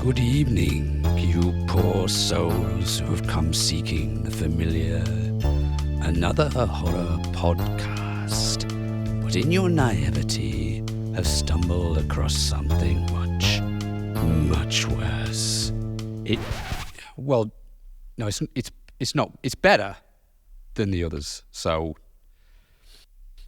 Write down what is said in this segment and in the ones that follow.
Good evening, you poor souls who have come seeking the familiar. Another horror podcast, but in your naivety have stumbled across something much, much worse. It's not. It's better than the others. So,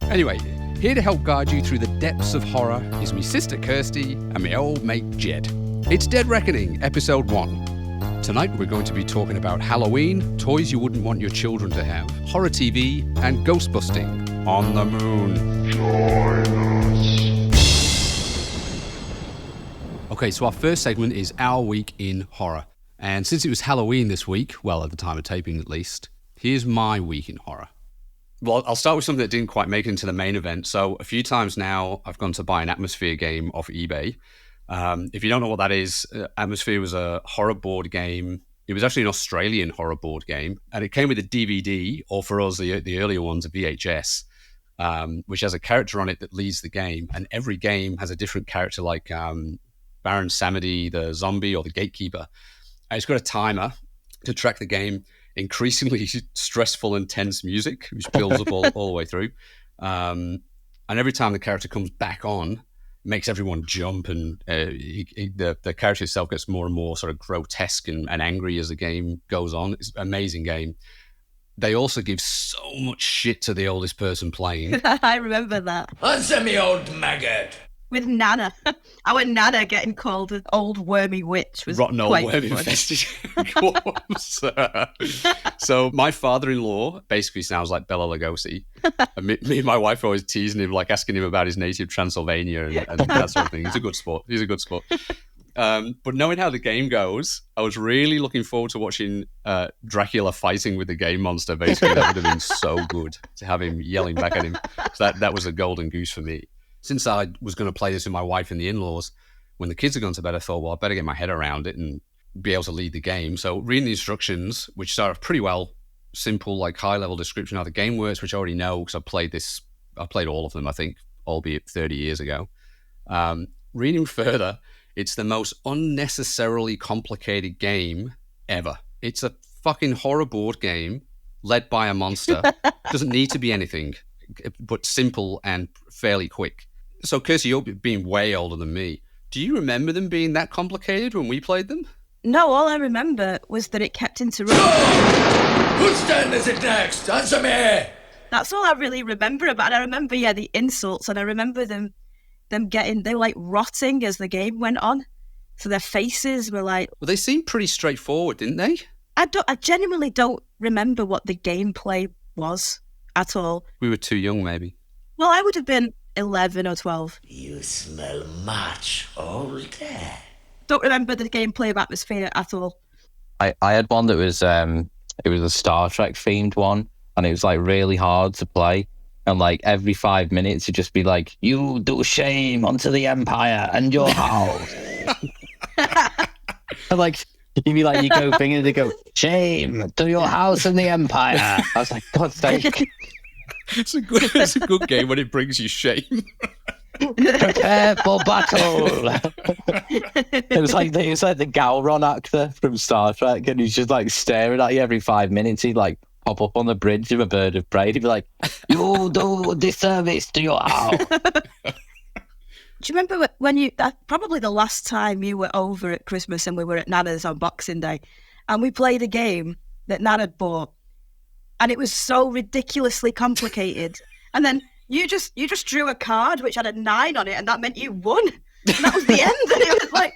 anyway, here to help guide you through the depths of horror is me sister Kirsty and my old mate Jed. It's Dead Reckoning, Episode 1. Tonight we're going to be talking about Halloween, toys you wouldn't want your children to have, horror TV, and Ghostbusting on the Moon. Join us. Okay, so our first segment is Our Week in Horror. And since it was Halloween this week, well, at the time of taping at least, here's my week in horror. Well, I'll start with something that didn't quite make it into the main event. So a few times now, I've gone to buy an Atmosphere game off eBay. If you don't know what that is, Atmosphere was a horror board game. It was actually an Australian horror board game, and it came with a DVD, or for us, the earlier ones, a VHS, which has a character on it that leads the game, and every game has a different character, like Baron Samedi, the zombie, or the gatekeeper. And it's got a timer to track the game, increasingly stressful and tense music, which builds up all the way through. And every time the character comes back on, makes everyone jump, and the character itself gets more and more sort of grotesque and angry as the game goes on. It's an amazing game. They also give so much shit to the oldest person playing. I remember that. Answer me, old maggot. With Nana. Our Nana getting called an old wormy witch was rotten old quite worm infested corpse. So my father-in-law basically sounds like Bela Lugosi. And me and my wife are always teasing him, like asking him about his native Transylvania and that sort of thing. He's a good sport. But knowing how the game goes, I was really looking forward to watching Dracula fighting with the game monster. Basically, that would have been so good to have him yelling back at him. So that was a golden goose for me. Since I was going to play this with my wife and the in-laws, when the kids had gone to bed, I thought, well, I better get my head around it and be able to lead the game. So reading the instructions, which start off pretty well, simple, like high-level description of how the game works, which I already know because I played all of them, I think, albeit 30 years ago. Reading further, it's the most unnecessarily complicated game ever. It's a fucking horror board game led by a monster. Doesn't need to be anything, but simple and fairly quick. So, Kirsty, you're being way older than me. Do you remember them being that complicated when we played them? No, all I remember was that it kept interrupting. Whose turn is it next? Answer me! That's all I really remember about it. I remember, the insults, and I remember they were like rotting as the game went on. So their faces were like... Well, they seemed pretty straightforward, didn't they? I genuinely don't remember what the gameplay was at all. We were too young, maybe. Well, I would have been 11 or 12. You smell much older. Don't remember the gameplay of Atmosphere at all. I had one that was it was a Star Trek themed one, and it was like really hard to play. And like every 5 minutes, it'd just be like, "You do shame unto the Empire and your house." And like you'd be like, you go thinking, they go, "Shame to your house and the Empire." I was like, God's sake. It's a good game when it brings you shame. Prepare for battle. It was like the Gowron actor from Star Trek, and he's just like staring at you every 5 minutes. He'd like pop up on the bridge of a bird of prey. He'd be like, "You do disservice to your house." Do you remember when probably the last time you were over at Christmas and we were at Nana's on Boxing Day, and we played a game that Nana had bought, and it was so ridiculously complicated, and then you just drew a card which had a 9 on it, and that meant you won, and that was the end. And it was like,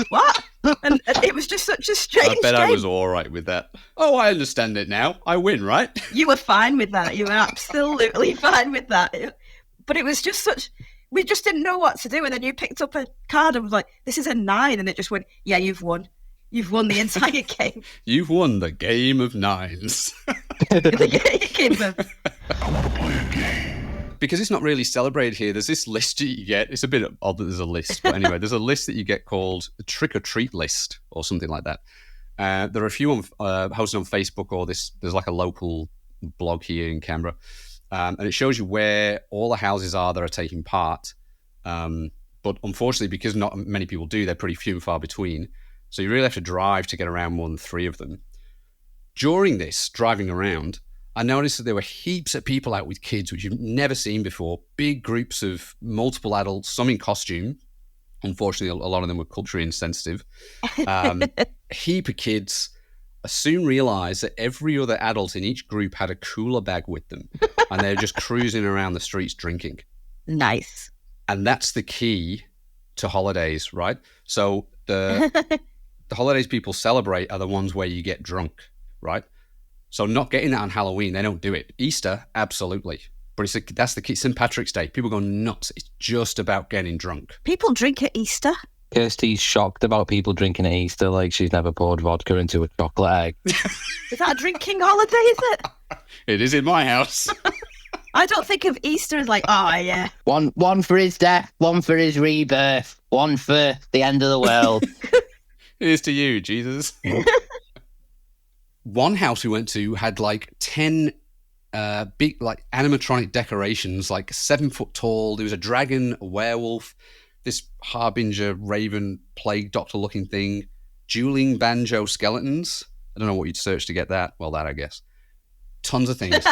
what? And it was just such a strange I bet game. I was all right with that. Oh, I understand it now. I win, right? You were fine with that. You were absolutely fine with that. But it was just such... We just didn't know what to do, and then you picked up a card and was like, "This is a 9," and it just went, "Yeah, you've won. You've won the entire game. You've won the game of 9s." The game of... I want to play a game. Because it's not really celebrated here, there's this list that you get. It's a bit odd that there's a list, but anyway, there's a list that you get called the Trick or Treat list or something like that. There are a few hosted on Facebook, or there's like a local blog here in Canberra. And it shows you where all the houses are that are taking part. But unfortunately, because not many people do, they're pretty few and far between. So you really have to drive to get around more than 3 of them. During this driving around, I noticed that there were heaps of people out with kids, which you've never seen before. Big groups of multiple adults, some in costume. Unfortunately, a lot of them were culturally insensitive. Heap of kids. I soon realized that every other adult in each group had a cooler bag with them, and they were just cruising around the streets drinking. Nice. And that's the key to holidays, right? So the holidays people celebrate are the ones where you get drunk, right? So not getting that on Halloween, they don't do it. Easter, absolutely. But that's the key. St. Patrick's Day, people go nuts. It's just about getting drunk. People drink at Easter? Kirsty's shocked about people drinking at Easter like she's never poured vodka into a chocolate egg. Is that a drinking holiday, is it? It is in my house. I don't think of Easter as like, oh, yeah. One for his death, one for his rebirth, one for the end of the world. Here's to you, Jesus. One house we went to had like 10 big like animatronic decorations, like 7 foot tall. There was a dragon, a werewolf, this harbinger, raven, plague doctor looking thing, dueling banjo skeletons. I don't know what you'd search to get that. Well, that I guess. Tons of things.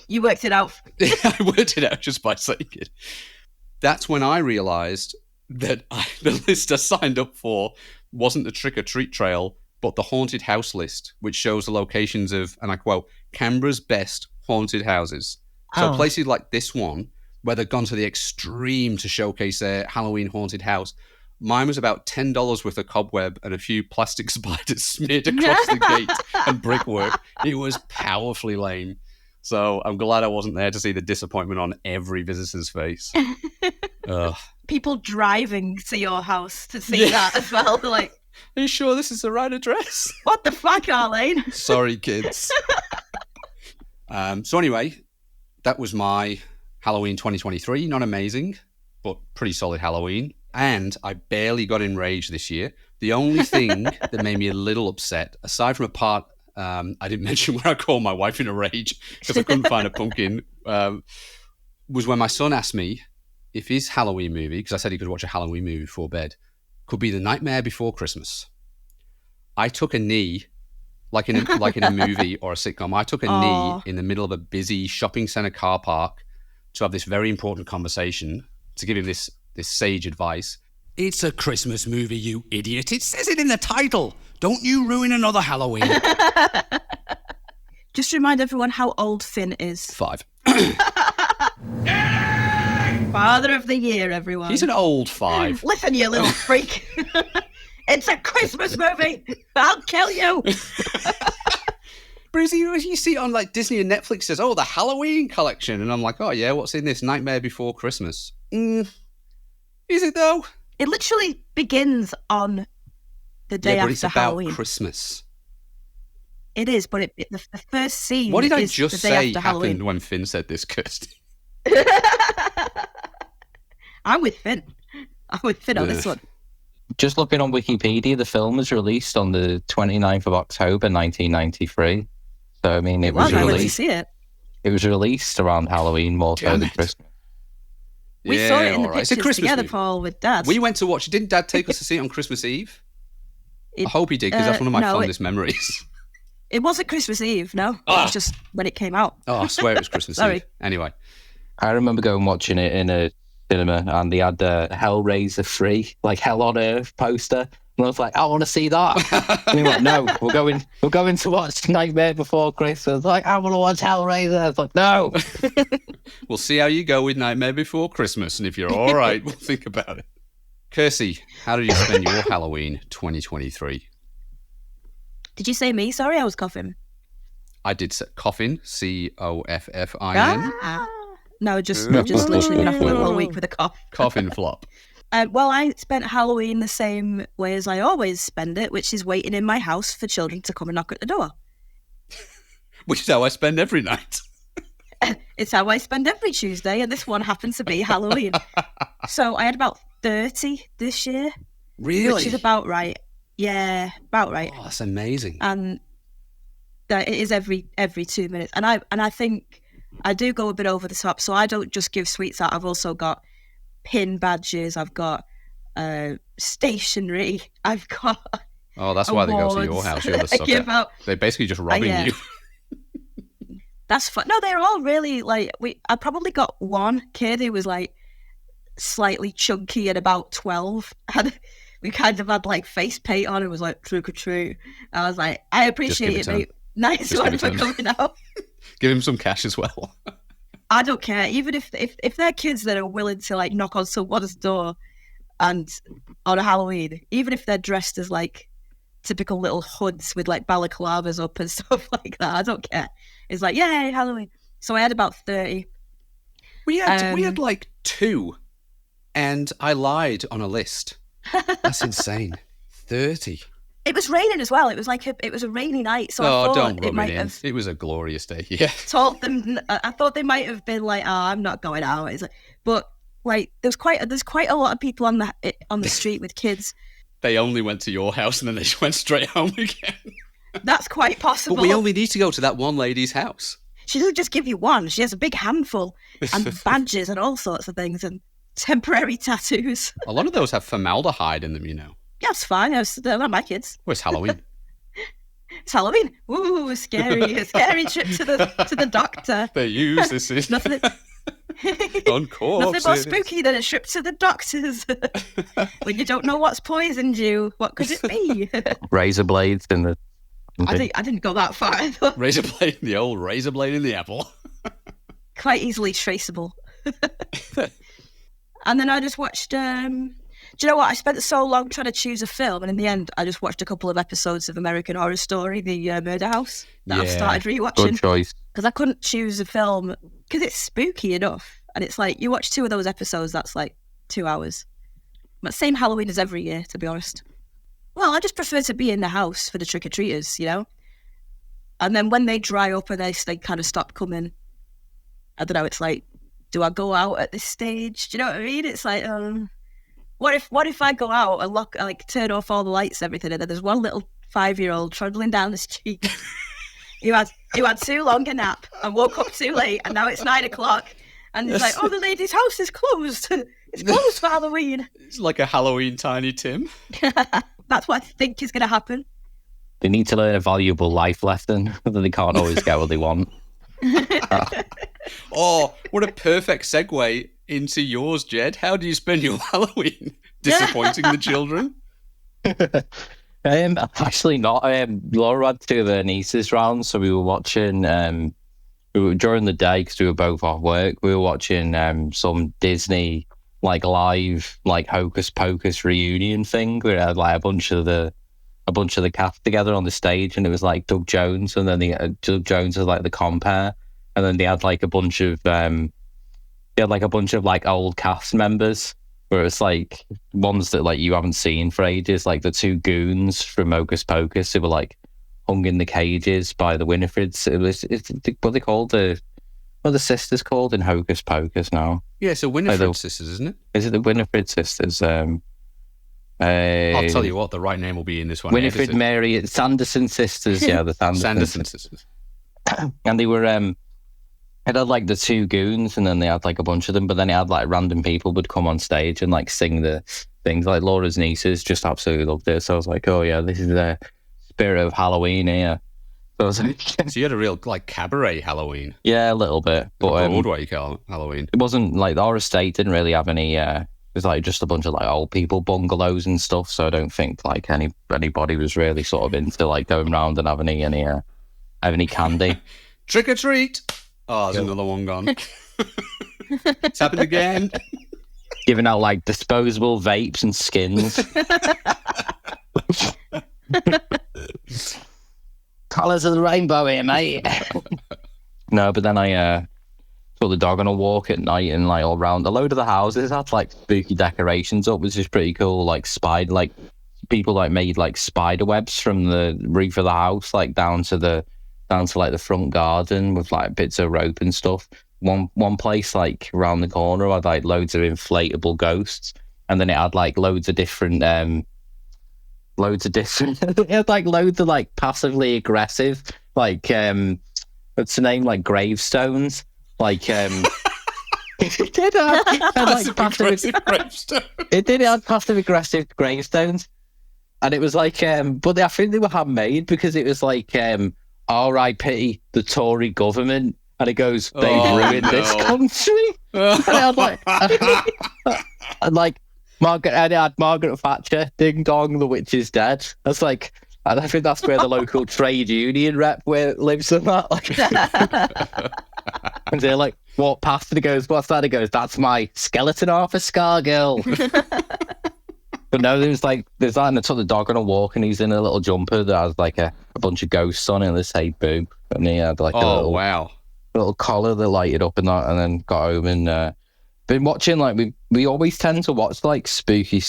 You worked it out. I worked it out just by saying it. That's when I realized that the list I signed up for wasn't the trick-or-treat trail, but the haunted house list, which shows the locations of, and I quote, Canberra's best haunted houses. So places like this one, where they've gone to the extreme to showcase their Halloween haunted house. Mine was about $10 worth of cobweb and a few plastic spiders smeared across the gate and brickwork. It was powerfully lame. So I'm glad I wasn't there to see the disappointment on every visitor's face. People driving to your house to see that as well. They're like, are you sure this is the right address? What the fuck, Arlene? Sorry, kids. So anyway, that was my Halloween 2023. Not amazing, but pretty solid Halloween. And I barely got enraged this year. The only thing that made me a little upset, aside from a part I didn't mention where I called my wife in a rage because I couldn't find a pumpkin, was when my son asked me if his Halloween movie, because I said he could watch a Halloween movie before bed, could be The Nightmare Before Christmas. I took a knee, like in a movie or a sitcom. I took a knee in the middle of a busy shopping center car park to have this very important conversation, to give him this sage advice. It's a Christmas movie, you idiot. It says it in the title. Don't you ruin another Halloween. Just remind everyone how old Finn is. 5. Father of the year, everyone. He's an old 5. Listen, you little freak. It's a Christmas movie. I'll kill you. But you see it on like Disney and Netflix, says, the Halloween collection. And I'm like, oh yeah, what's in this? Nightmare Before Christmas. Is it though? It literally begins on the day after it's about Halloween. Christmas. It is, but the first scene. What did I is just the day say after happened Halloween. when Finn said this, Kirsty? I'm with Finn. On this one. Just looking on Wikipedia, the film was released on the 29th of October, 1993. So, I mean, it was I went to released. see it. It was released around Halloween more so than Christmas. We saw it in the all right. It's a pictures Christmas together, movie. Paul, with Dad. We went to watch it. Didn't Dad take us to see it on Christmas Eve? I hope he did, because that's one of my fondest memories. It wasn't Christmas Eve, no. It was just when it came out. Oh, I swear it was Christmas Sorry. Eve. Anyway. I remember going watching it in a cinema, and they had the Hellraiser 3, like Hell on Earth poster. And I was like, I want to see that. And he went, no, we're going to watch Nightmare Before Christmas. I was like, I want to watch Hellraiser. I was like, no. We'll see how you go with Nightmare Before Christmas, and if you're all right, we'll think about it. Kirsty, how did you spend your Halloween 2023? Did you say me? Sorry, I was coughing. I did say coffin, COFFIN. No, just literally been off work all week with a cough. Coffin flop. Well, I spent Halloween the same way as I always spend it, which is waiting in my house for children to come and knock at the door. Which is how I spend every night. It's how I spend every Tuesday, and this one happens to be Halloween. So I had about 30 this year. Really? Which is about right. Yeah, about right. Oh, that's amazing. And it is every 2 minutes. And I think I do go a bit over the top, so I don't just give sweets out. I've also got pin badges. I've got stationery. I've got Oh, that's why they go to your awards. house. You're the I give sucker. out. They're basically just robbing yeah. you. That's fun. No, they're all really like I probably got one kid who was like slightly chunky at about 12, and we kind of had like face paint on and was like trick or treat. I was like, I appreciate it, mate. Nice Just one give for it to him. coming out. Give him some cash as well. I don't care, even if they're kids that are willing to like knock on someone's door and on a Halloween, even if they're dressed as like typical little hoods with like balaclavas up and stuff like that, I don't care. It's like, yay, Halloween. So I had about 30. We had like 2, and I lied on a list. That's insane. 30. It was raining as well. It was like it was a rainy night, so I Oh, thought don't it rub might it in. have It was a glorious day. Yeah. told them. I thought they might have been like, "Oh, I'm not going out." It's like, but like there's quite a lot of people on the street with kids. They only went to your house and then they just went straight home again. That's quite possible. But we only need to go to that one lady's house. She doesn't just give you one. She has a big handful and badges and all sorts of things and temporary tattoos. A lot of those have formaldehyde in them, you know. Yeah, it's fine. They're not my kids. Well, it's Halloween. It's Halloween. Ooh, a scary trip to the doctor. They use this in Nothing. on corpses. Nothing more spooky than a trip to the doctors when you don't know what's poisoned you. What could it be? Razor blades in the. I didn't go that far. Razor blade, the old razor blade in the apple. Quite easily traceable. And then I just watched. Do you know what? I spent so long trying to choose a film, and in the end, I just watched a couple of episodes of American Horror Story, the Murder House, that I've started rewatching. Good choice. Because I couldn't choose a film because it's spooky enough, and it's like you watch 2 of those episodes, that's like 2 hours. But same Halloween as every year, to be honest. Well, I just prefer to be in the house for the trick-or-treaters, you know? And then when they dry up and they kind of stop coming, I don't know, it's like, do I go out at this stage? Do you know what I mean? It's like, what if I go out and turn off all the lights and everything, and then there's one little 5-year-old trundling down the street who had too long a nap and woke up too late, and now it's 9 o'clock, and it's like, oh, the lady's house is closed. It's closed for Halloween. It's like a Halloween Tiny Tim. That's what I think is going to happen. They need to learn a valuable life lesson that they can't always get what they want. Oh, what a perfect segue into yours, Jed. How do you spend your Halloween? Disappointing the children? Actually not. Laura had 2 of her nieces round, so we were watching. During the day, because we were both off work, we were watching some Disney like live like Hocus Pocus reunion thing where it had like a bunch of the cast together on the stage, and it was like Doug Jones, and then Doug Jones was like the compere, and then they had like a bunch of like old cast members where it's like ones that like you haven't seen for ages, like the 2 goons from Hocus Pocus who were like hung in the cages by the Winifreds. What they called what are the sisters called in Hocus Pocus now? Yeah, so Winifred sisters, isn't it? Is it the Winifred sisters? I'll tell you what, the right name will be in this one. Winifred, Mary, Sanderson sisters. Yeah, the Sanderson sisters. And they were, it had like the 2 goons, and then they had like a bunch of them, but then it had like random people would come on stage and like sing the things. Like Laura's nieces just absolutely loved it. So I was like, oh yeah, this is the spirit of Halloween here. So I was like, so you had a real like cabaret Halloween. Yeah, a little bit. But Broadway Halloween. It wasn't like our estate didn't really have any. It was like just a bunch of like old people bungalows and stuff. So I don't think like anybody was really sort of into like going around and having any candy. Trick or treat. Oh, there's another one gone. It's happened again. Giving out like disposable vapes and skins. Colours of the rainbow here, mate. No, but then I took the dog on a walk at night, and like all around a load of the houses had like spooky decorations up, which is pretty cool. Like people like made like spider webs from the roof of the house, like down to like the front garden with like bits of rope and stuff. One place like around the corner had like loads of inflatable ghosts, and then it had like loads of different it had like loads of like passively aggressive like what's the name, like gravestones, like It did have like Passive-aggressive gravestone. It did have passive-aggressive gravestones. And it was like, but I think they were handmade because it was like, R.I.P. the Tory government. And it goes, they've ruined this country. And I was like, and like, and it had Margaret Thatcher, ding dong, the witch is dead. That's like, and I think that's where the local trade union rep lives in that. Like, and they're like, walk past and he goes, what's that? He goes, that's my skeleton half a scar girl. But no, there's that, and I took the dog on a walk, and he's in a little jumper that has like a bunch of ghosts on it, and they say boo. And he had like a little collar that lighted up and that, and then got home and been watching, like, we always tend to watch like spooky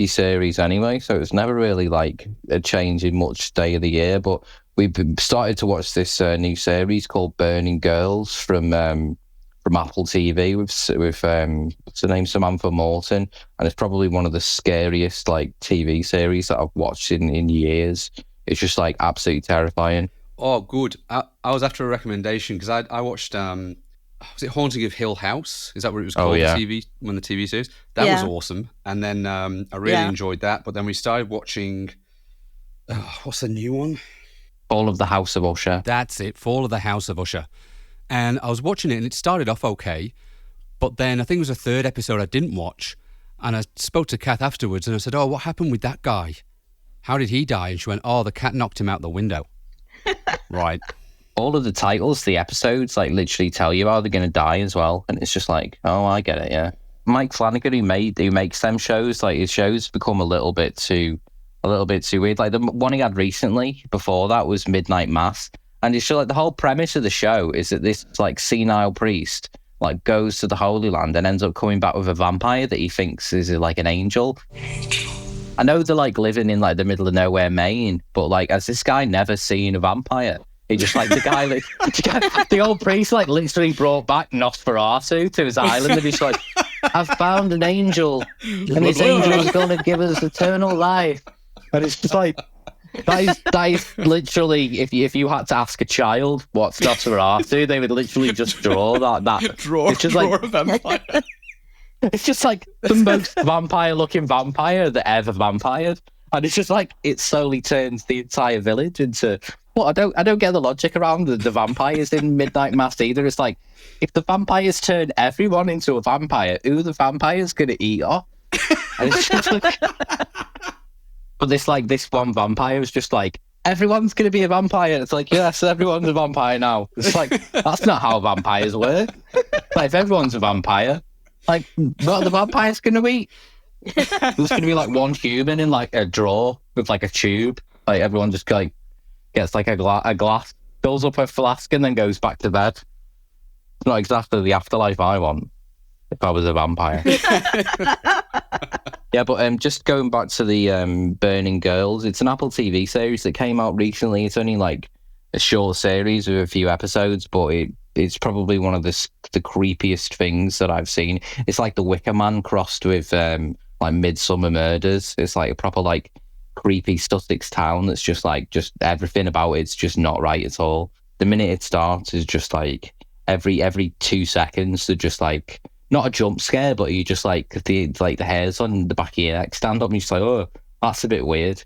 series anyway, so it's never really like a change in much day of the year. But we've started to watch this new series called Burning Girls from Apple TV with what's her name, Samantha Morton, and it's probably one of the scariest like TV series that I've watched in years. It's just like absolutely terrifying. Oh, good. I was after a recommendation because I watched was it Haunting of Hill House? Is that what it was called? Oh, yeah. The TV series that was awesome, and then I really enjoyed that. But then we started watching what's the new one? Fall of the House of Usher. That's it, Fall of the House of Usher. And I was watching it, and it started off okay, but then I think it was the third episode I didn't watch, and I spoke to Kath afterwards, and I said, "Oh, what happened with that guy? How did he die?" And she went, "Oh, the cat knocked him out the window." Right. All of the titles, the episodes, like literally tell you how they're going to die as well, and it's just like, oh, I get it, yeah. Mike Flanagan, who makes them shows, like his shows become a little bit too weird. Like the one he had recently before that was Midnight Mass. And it's just like the whole premise of the show is that this like senile priest like goes to the Holy Land and ends up coming back with a vampire that he thinks is like an angel. I know they're like living in like the middle of nowhere, Maine, but like has this guy never seen a vampire? He just like the old priest like literally brought back Nosferatu to his island, and he's like, I've found an angel, and this angel is going to give us eternal life. And it's just like, that is literally, if you had to ask a child what's Nosferatu, they would literally just draw that. It's just like a vampire. It's just like the most vampire-looking vampire that ever vampired, and it's just like it slowly turns the entire village into. Well, I don't get the logic around the vampires in Midnight Mass either. It's like if the vampires turn everyone into a vampire, who are the vampires going to eat off? And it's just like. But this one vampire is just like, everyone's going to be a vampire. It's like, yes, everyone's a vampire now. It's like, that's not how vampires work. Like, if everyone's a vampire, like, what are the vampires going to eat? There's going to be like one human in like a drawer with like a tube. Like, everyone just like gets like a glass, fills up a flask and then goes back to bed. It's not exactly the afterlife I want if I was a vampire. Yeah, but just going back to the Burning Girls, it's an Apple TV series that came out recently. It's only like a short series with a few episodes, but it's probably one of the creepiest things that I've seen. It's like The Wicker Man crossed with like Midsummer Murders. It's like a proper like creepy Sussex town that's just everything about it's just not right at all. The minute it starts is just like every 2 seconds they're just like. Not a jump scare, but you just like the hairs on the back of your neck stand up and you're just like, oh, that's a bit weird.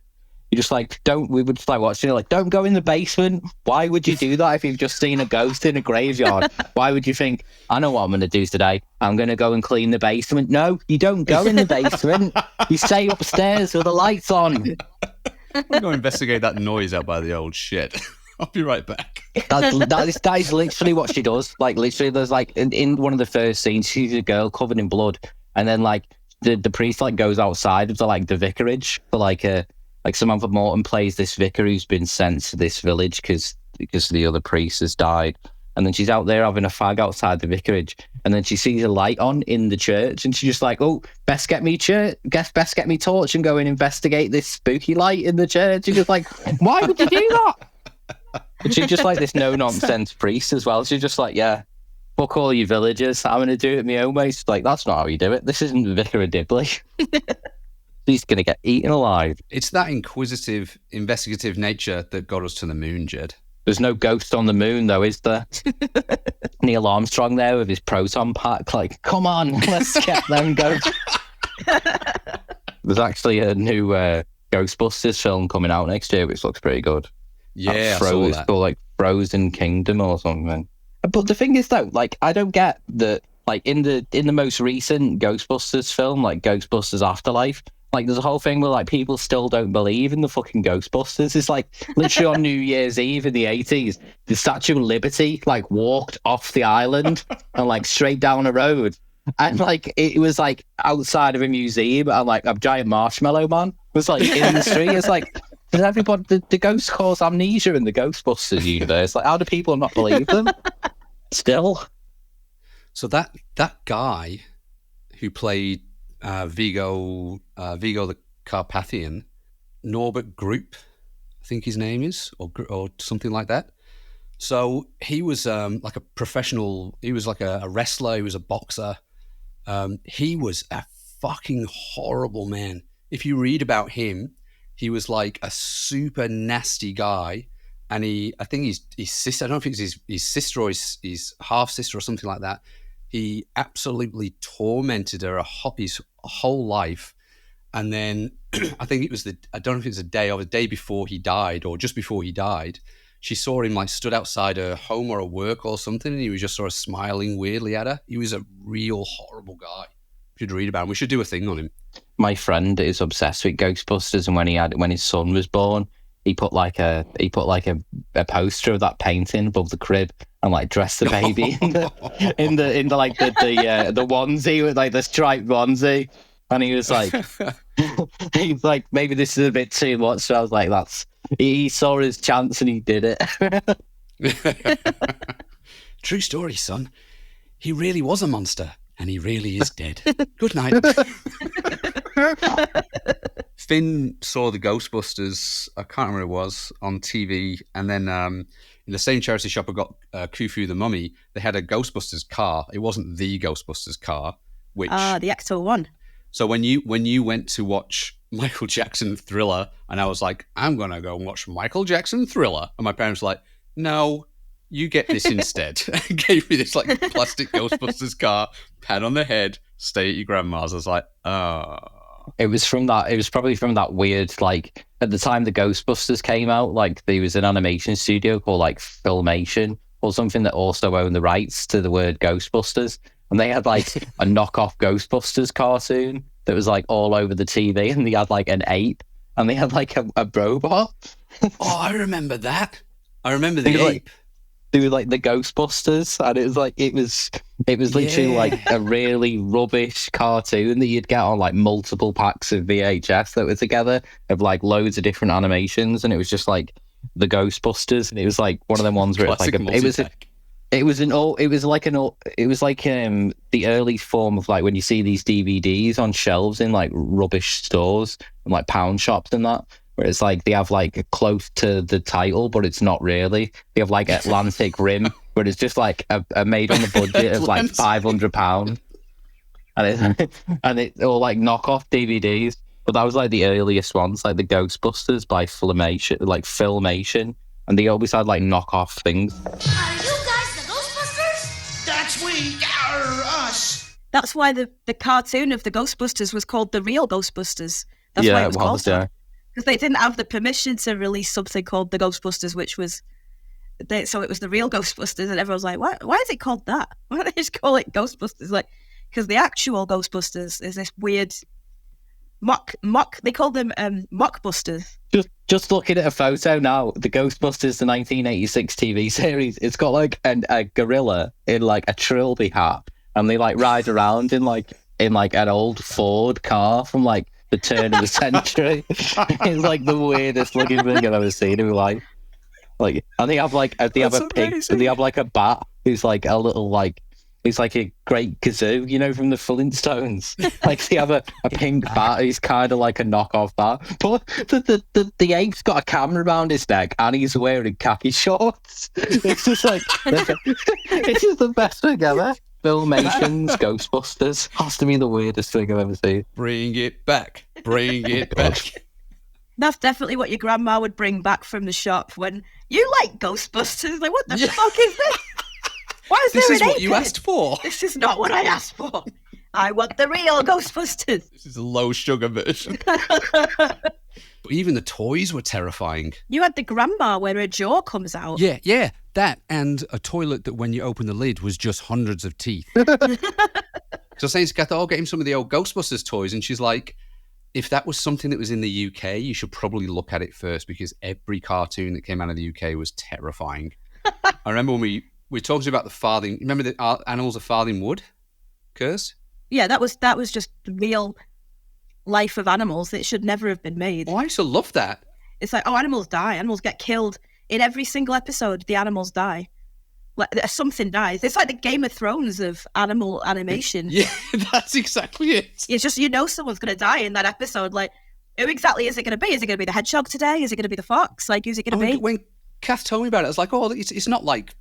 You just like, we would just like watching it like, don't go in the basement. Why would you do that if you've just seen a ghost in a graveyard? Why would you think, I know what I'm going to do today. I'm going to go and clean the basement. No, you don't go in the basement. You stay upstairs with the lights on. I'm going to investigate that noise out by the old shed. I'll be right back. That is literally what she does. Like, literally, there's like in one of the first scenes, she's a girl covered in blood, and then like the priest like goes outside to like the vicarage for like Samantha Morton plays this vicar who's been sent to this village because the other priest has died, and then she's out there having a fag outside the vicarage, and then she sees a light on in the church, and she's just like, oh, best get me torch and go and investigate this spooky light in the church. And just like, why would you do that? But she's just like this no-nonsense priest as well. She's just like, yeah, fuck all you villagers. I'm going to do it my own way. She's like, that's not how you do it. This isn't the Vicar of Dibley. He's going to get eaten alive. It's that inquisitive, investigative nature that got us to the moon, Jed. There's no ghost on the moon, though, is there? Neil Armstrong there with his proton pack, like, come on, let's get them go. There's actually a new Ghostbusters film coming out next year, which looks pretty good. Yeah, I saw It's that. called like Frozen Kingdom or something. But the thing is, though, like, I don't get that. Like in the most recent Ghostbusters film, like Ghostbusters Afterlife, like there's a whole thing where like people still don't believe in the fucking Ghostbusters. It's like literally on New Year's Eve in the 80s, the Statue of Liberty like walked off the island and like straight down a road. And like it was like outside of a museum, and like a giant marshmallow man was like in the street. It's like, does everybody the ghosts cause amnesia in the Ghostbusters universe? Like, how do people not believe them? Still. So that guy who played Vigo the Carpathian, Norbert Group, I think his name is, or something like that. So he was like a professional. He was like a wrestler. He was a boxer. He was a fucking horrible man. If you read about him, he was like a super nasty guy. And I think his sister, I don't know if it's his sister or his half sister or something like that. He absolutely tormented her his whole life. And then I think I don't know if it was a day before he died or just before he died, she saw him like stood outside her home or her work or something, and he was just sort of smiling weirdly at her. He was a real horrible guy. You should read about him. We should do a thing on him. My friend is obsessed with Ghostbusters, and when his son was born, he put like a poster of that painting above the crib and like dressed the baby in the like the onesie with like the striped onesie, and he was like maybe this is a bit too much. So I was like, he saw his chance and he did it. True story, son. He really was a monster, and he really is dead. Good night. Finn saw the Ghostbusters, I can't remember what it was, on TV, and then in the same charity shop I got Khufu the Mummy, they had a Ghostbusters car. It wasn't the Ghostbusters car, which... the Ecto one. So when you went to watch Michael Jackson Thriller, and I was like, I'm going to go and watch Michael Jackson Thriller, and my parents were like, no, you get this instead. And gave me this like plastic Ghostbusters car, pat on the head, stay at your grandma's. I was like, oh... It was probably from that weird, like, at the time the Ghostbusters came out, like, there was an animation studio called, like, Filmation or something that also owned the rights to the word Ghostbusters. And they had, like, a knockoff Ghostbusters cartoon that was, like, all over the TV. And they had, like, an ape. And they had, like, a robot. Oh, I remember that. I remember the ape. Like, they were, like, the Ghostbusters. And it was, like, it was literally like a really rubbish cartoon that you'd get on like multiple packs of VHS that were together of like loads of different animations, and it was just like the Ghostbusters, and it was like one of them ones where it's like it was like the early form of like when you see these DVDs on shelves in like rubbish stores and like pound shops and that, where it's like they have like close to the title but it's not really. They have like Atlantic Rim, but it's just like a made on the budget of like £500, and it's all like knockoff DVDs. But that was like the earliest ones, like the Ghostbusters by Filmation, and they always had like knockoff things. Are you guys the Ghostbusters? That's we, us. That's why the cartoon of the Ghostbusters was called The Real Ghostbusters. That's why it was called that. Because they didn't have the permission to release something called the Ghostbusters, which was... so it was the real Ghostbusters, and everyone's like, why is it called that? Why don't they just call it Ghostbusters? Like, because the actual Ghostbusters is this weird mock. They call them mockbusters. Just looking at a photo now, the Ghostbusters, the 1986 TV series, it's got like a gorilla in like a trilby hat, and they like ride around in like an old Ford car from like the turn of the century. It's like the weirdest looking thing I've ever seen in my life. Like, and they have like a pig, and they have like a bat who's like a little like, it's like a great kazoo, you know, from the Flintstones. Like they have a pink bat who's kind of like a knockoff bat, but the ape's got a camera around his neck and he's wearing khaki shorts. It's just like it's just the best thing ever. Filmation's Ghostbusters has to be the weirdest thing I've ever seen. Bring it back. Bring it back. That's definitely what your grandma would bring back from the shop when you like Ghostbusters. Like, what the fuck is this? Why is This there is an what ape you head? asked for. This is not what I asked for. I want the real Ghostbusters. This is a low sugar version. But even the toys were terrifying. You had the grandma where her jaw comes out. Yeah, that and a toilet that when you open the lid was just hundreds of teeth. So saying to Kath, get him some of the old Ghostbusters toys, and she's like, if that was something that was in the UK, you should probably look at it first because every cartoon that came out of the UK was terrifying. I remember when we talked about the farthing. Remember the animals of farthing wood curse? Yeah, that was just the real life of animals that should never have been made. Oh, I used to love that. It's like, animals die. Animals get killed. In every single episode, the animals die. Like something dies. It's like the Game of Thrones of animal animation. Yeah, that's exactly it. It's just, someone's going to die in that episode. Like, who exactly is it going to be? Is it going to be the hedgehog today? Is it going to be the fox? Like, who's it going to be? When Kath told me about it, I was like, it's not like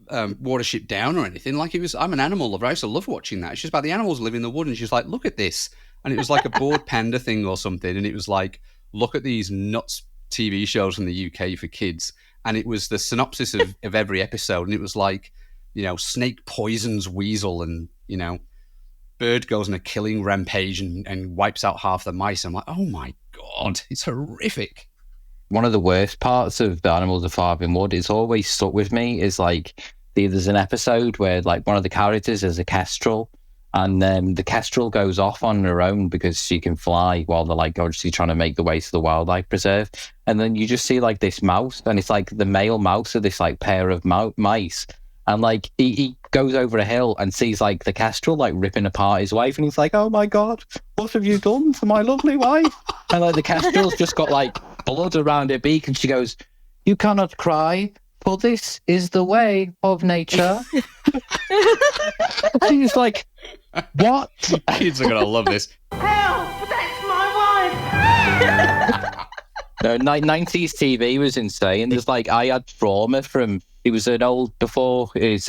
Watership Down or anything. Like, I'm an animal lover. I used to love watching that. It's just about the animals living in the wood. And she's like, look at this. And it was like a bored panda thing or something. And it was like, look at these nuts TV shows from the UK for kids. And it was the synopsis of every episode. And it was like, snake poisons weasel and, bird goes on a killing rampage and wipes out half the mice. I'm like, oh my God, it's horrific. One of the worst parts of the Animals of Farthing Wood, it's always stuck with me, is like there's an episode where like one of the characters is a kestrel, and the kestrel goes off on her own because she can fly while they're like obviously trying to make the way to the wildlife preserve. And then you just see like this mouse, and it's like the male mouse of this like pair of mice. And like he goes over a hill and sees like the kestrel like ripping apart his wife, and he's like, "Oh my God, what have you done to my lovely wife?" And like the kestrel's just got like blood around her beak, and she goes, "You cannot cry, for this is the way of nature." And he's like, "What?" Kids are gonna love this. Help! That's my wife! No, 90s TV was insane. There's like I had trauma from. He was an old before his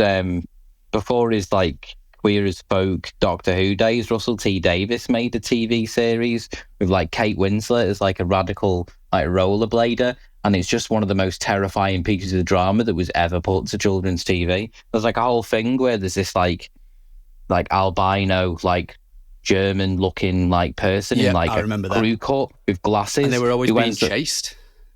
like Queer as Folk Doctor Who days. Russell T Davies made a TV series with like Kate Winslet as like a radical like rollerblader, and it's just one of the most terrifying pieces of drama that was ever put to children's TV. There's like a whole thing where there's this like albino like German looking like person in like I remember a crew cut with glasses, and they were always who being ends up- chased.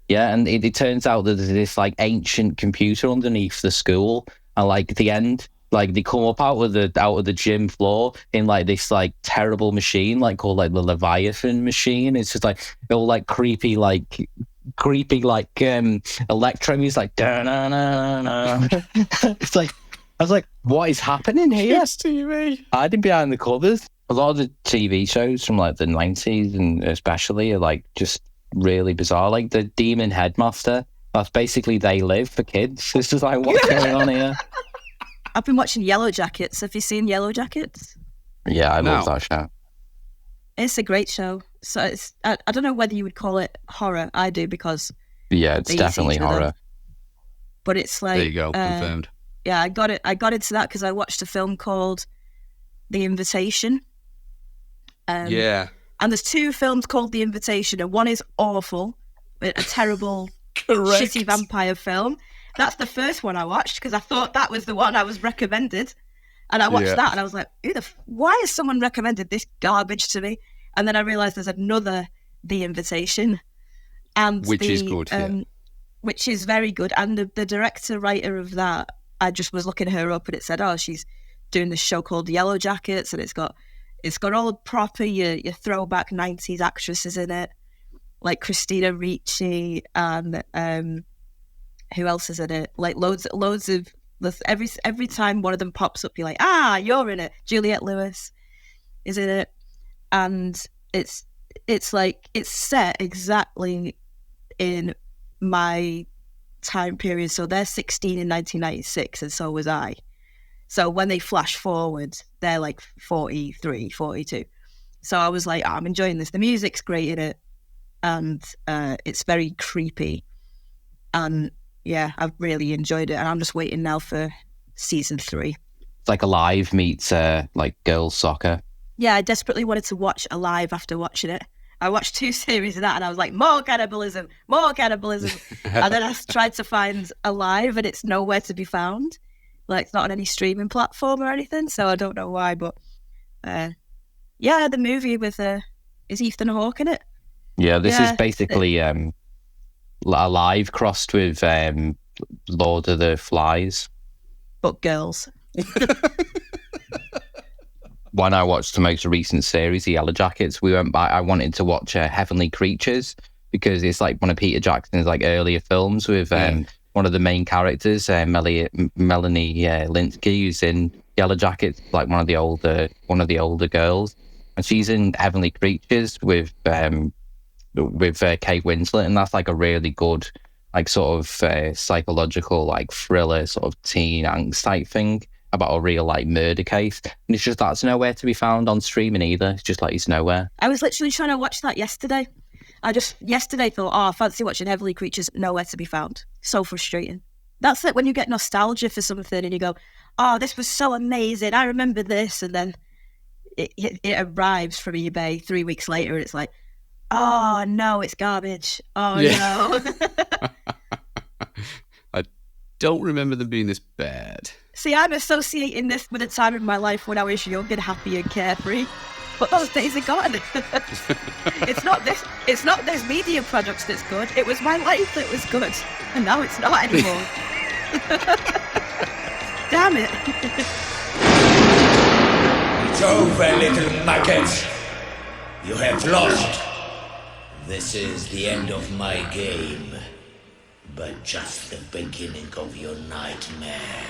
Yeah, and it turns out that there's this like ancient computer underneath the school, and like at the end, like they come up out of the gym floor in like this like terrible machine, like called like the Leviathan machine. It's just like all like creepy electro music, like da-na-na-na. It's like I was like, what is happening here? Kids TV. Hiding behind the covers. A lot of the TV shows from like the 90s and especially are like just really bizarre. Like the Demon Headmaster, that's basically They Live for kids. It's just like, what's going on here? I've been watching Yellow Jackets. Have you seen Yellow Jackets? Yeah, I love No. that show. It's a great show. So it's I don't know whether you would call it horror. I do because Yeah, it's They use definitely each other. horror. but it's like There you go, confirmed. yeah, I got into that because I watched a film called The Invitation. Yeah. And there's two films called The Invitation, and one is awful, a terrible, Correct. shitty vampire film. That's the first one I watched because I thought that was the one I was recommended. And I watched Yeah. that and I was like, why has someone recommended this garbage to me? And then I realised there's another The Invitation. And Which is good, yeah. Which is very good. And the director, writer of that, I just was looking her up and it said, she's doing this show called Yellow Jackets, and it's got all proper your throwback 90s actresses in it, like Christina Ricci and who else is in it? Like loads of every time one of them pops up, you're like, you're in it. Juliette Lewis is in it, and it's like it's set exactly in my time period. So they're 16 in 1996, and so was I. So when they flash forward, they're like 43, 42. So I was like, I'm enjoying this. The music's great in it, and it's very creepy. And yeah, I've really enjoyed it. And I'm just waiting now for season 3. It's like Alive meets like girls soccer. Yeah, I desperately wanted to watch Alive after watching it. I watched 2 series of that and I was like, more cannibalism. And then I tried to find Alive and it's nowhere to be found. Like, it's not on any streaming platform or anything, so I don't know why. But yeah, the movie with is Ethan Hawke in it? Yeah, this is basically Alive crossed with Lord of the Flies. But girls. When I watched the most recent series, The Yellow Jackets, I wanted to watch Heavenly Creatures because it's like one of Peter Jackson's like earlier films with one of the main characters, Melanie Linsky, who's in Yellow Jackets, like one of the older girls, and she's in Heavenly Creatures with Kate Winslet, and that's like a really good, like sort of psychological, like thriller, sort of teen angst type thing about a real like murder case. And it's just that's nowhere to be found on streaming either. It's just like it's nowhere. I was literally trying to watch that yesterday. I just yesterday thought, I fancy watching Heavenly Creatures. Nowhere to be found. So frustrating. That's it when you get nostalgia for something and you go, oh, this was so amazing. I remember this, and then it arrives from eBay 3 weeks later, and it's like, oh no, it's garbage. Oh no. I don't remember them being this bad. See, I'm associating this with a time in my life when I was young and happy and carefree. But those days are gone. It's not this media products that's good. It was my life that was good. And now it's not anymore. Damn it. It's over, little maggot. You have lost. This is the end of my game, but just the beginning of your nightmare.